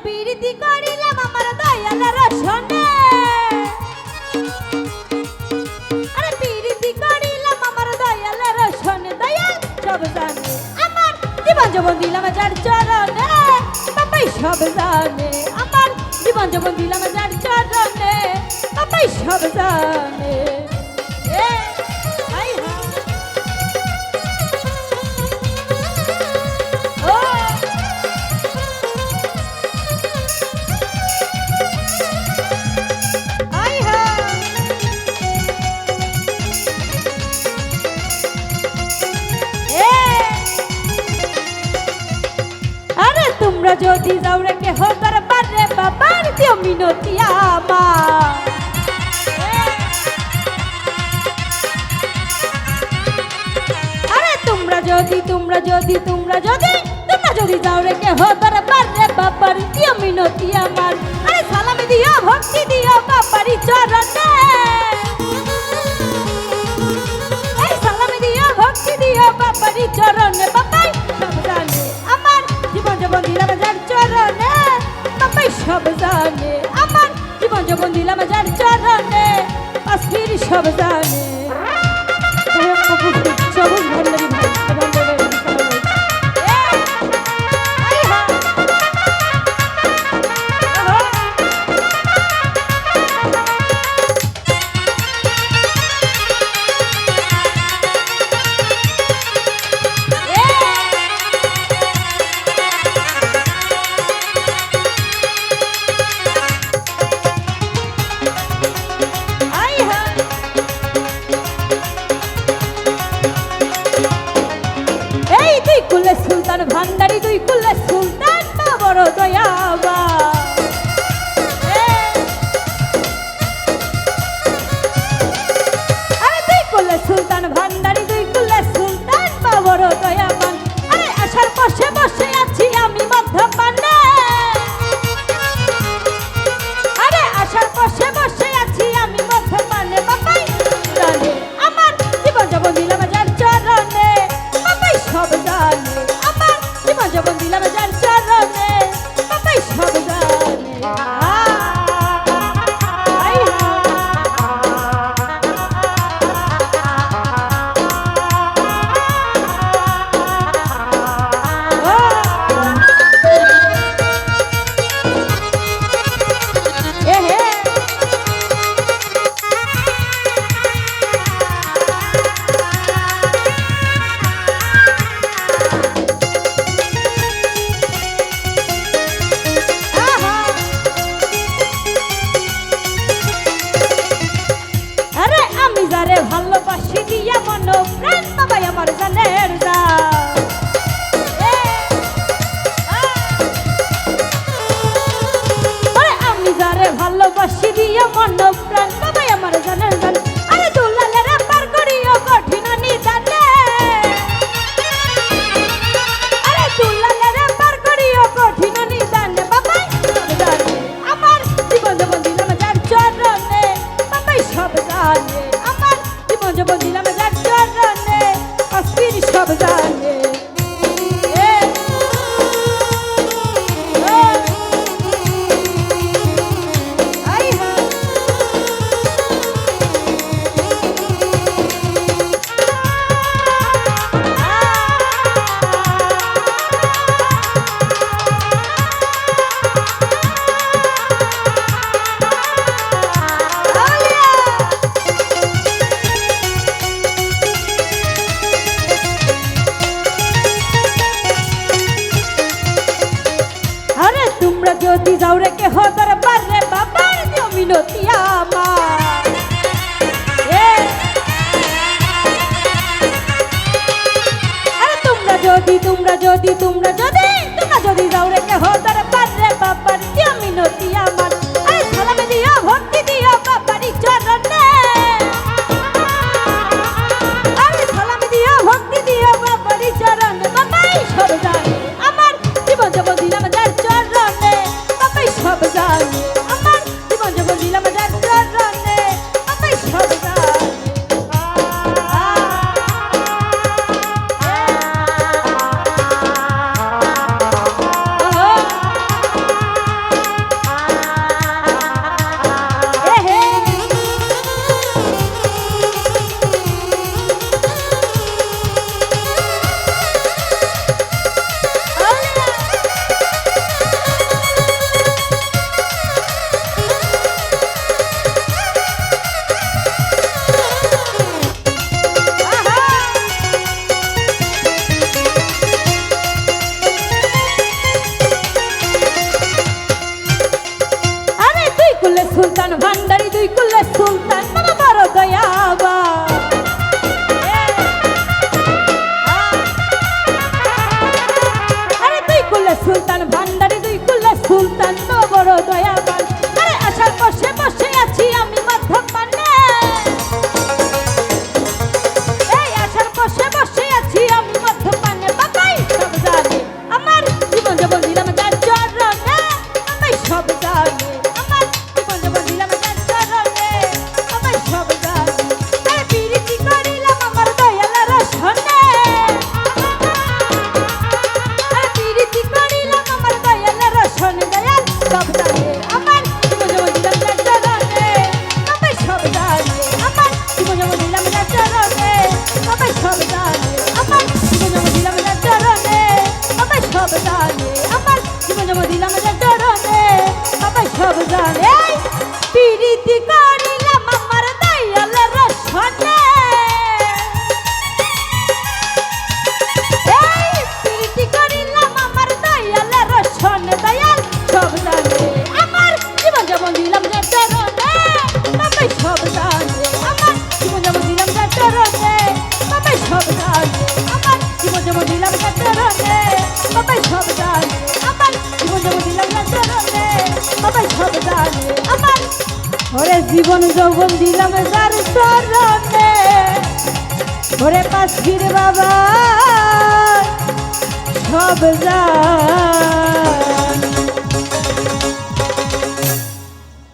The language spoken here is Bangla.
বিরতি করিলাম আমার দয়ালের সনে আরে বিরতি করিলাম আমার দয়ালের সনে দয়াল সব জানে আমার জীবন জীবন দিলাম যার চরণে বাবাই সব জানে আমার জীবন জীবন দিলাম যার চরণে বাবাই সব জানে তোমরা যদি যাও রে কেহ দরবারে বাবার দিও মিনতি আমার আরে তোমরা যদি যাও রে কেহ দরবারে বাবার দিও মিনতি আমার আরে সালাম দিও ভক্তি দিও বাবারি চরণে এই সালাম দিও ভক্তি দিও বাবারি চরণে বাবাই সব জানে আমার জীবন জীবন দিলাম যার চরণে বাবাই সব জানে আমার জীবন জীবন দিলাম যার চরণে অস্থির সব জানে সবুজ ভান্ডারি ভাই কুলে সুলতান ভান্ডারি দুই কুলে সুলতান বড় দয়াবা আরে দুই কুলে সুলতান ভান্ডারি দুই কুলে সুলতান বড় দয়াবান আরে আশার বসে বসে আছি আমি মধ্যপানে আরে আশার বসে বসে আছি আমি মধ্যপানে বাবাই জানে আমার জীবন জীবন দিলাম যার চরণে বাবাই সব জানে আমার জীবন জীবন দিলাম যার চরণে বাবাই সব জানে যারে ভালোবাসি দিয়া মন প্রাণ বাবাই আমার জানের যা আরে আমি যারে ভালোবাসি দিয়া মন প্রাণ বাবাই আমার জানের জান আরে দুলালের পার করিও কঠিন নিদানে আরে দুলালের পার করিও কঠিন নিদানে বাবাই জানে আমার জীবন জীবন দিলাম যার চরণে বাবাই সব জানে জীবন জীবন দিলাম যার চরণে অস্থির সব জানে তোমরা যদি যাও রে কেহ দরবারে বাবার দিও মিনতি আমার আরে তোমরা যদি যাও রে কেহ দরবারে বাবার দিও মিনতি আমার আরে সালাম দিও ভক্তি দিও বাবারি চরণে আরে সালাম দিও ভক্তি দিও বাবারি চরণে বাবাই সব জানে আমার জীবন জীবন দিলাম যার চরণে বাবাই সব জানে আমার জীবন জীবন দিলাম যার চরণে বাবাই সব জানে সুলতান ভান্ডারি দুই কুলের সুলতান বাবা বড় দয়াবা আরে দুই কুলের সুলতান ভান্ডারি দুই কুলের সুলতান বাবা বড় দয়াবান আরে আশার বসে বসে আছি আমি মধ্যপানে এই আশার বসে বসে আছি আমি মধ্যপানে বাবাই সব জানে আমার জীবন জীবন দিলাম যার চরণে বাবাই সব জানে আমার জীবন জীবন দিলাম যার চরণে বাবাই সব জানে আরে পিরিতি করিলাম আমার দয়ালের রসনে আরে পিরিতি করিলাম আমার দয়ালের রসনে দয়াল সব জানে আমার জীবন জীবন দিলাম যার চরণে বাবাই সব জানে আমার জীবন জীবন দিলাম যার চরণে বাবাই সব জানে আমার জীবন জীবন দিলাম যার চরণে বাবাই সব জানে আমার জীবন জীবন দিলাম যার চরণে বাবাই সব জানে এই পিরিতি করিলাম আমার দয়ালের রসনে এই পিরিতি করিলাম আমার দয়ালের রসনে দয়াল সব জানে আমার জীবন যেমন দিলাম যার চরণে বাবাই সব জানে আমার জীবন যেমন দিলাম যার চরণে বাবাই সব জানে আমার জীবন যেমন দিলাম যার চরণে বাবাই সব জানে আমার জীবন যেমন দিলাম যার চরণে বাবাই সব জানে আমার ওরে জীবন যৌবন দিলাম যার চরণে ওরে পাশির বাবা সব জানে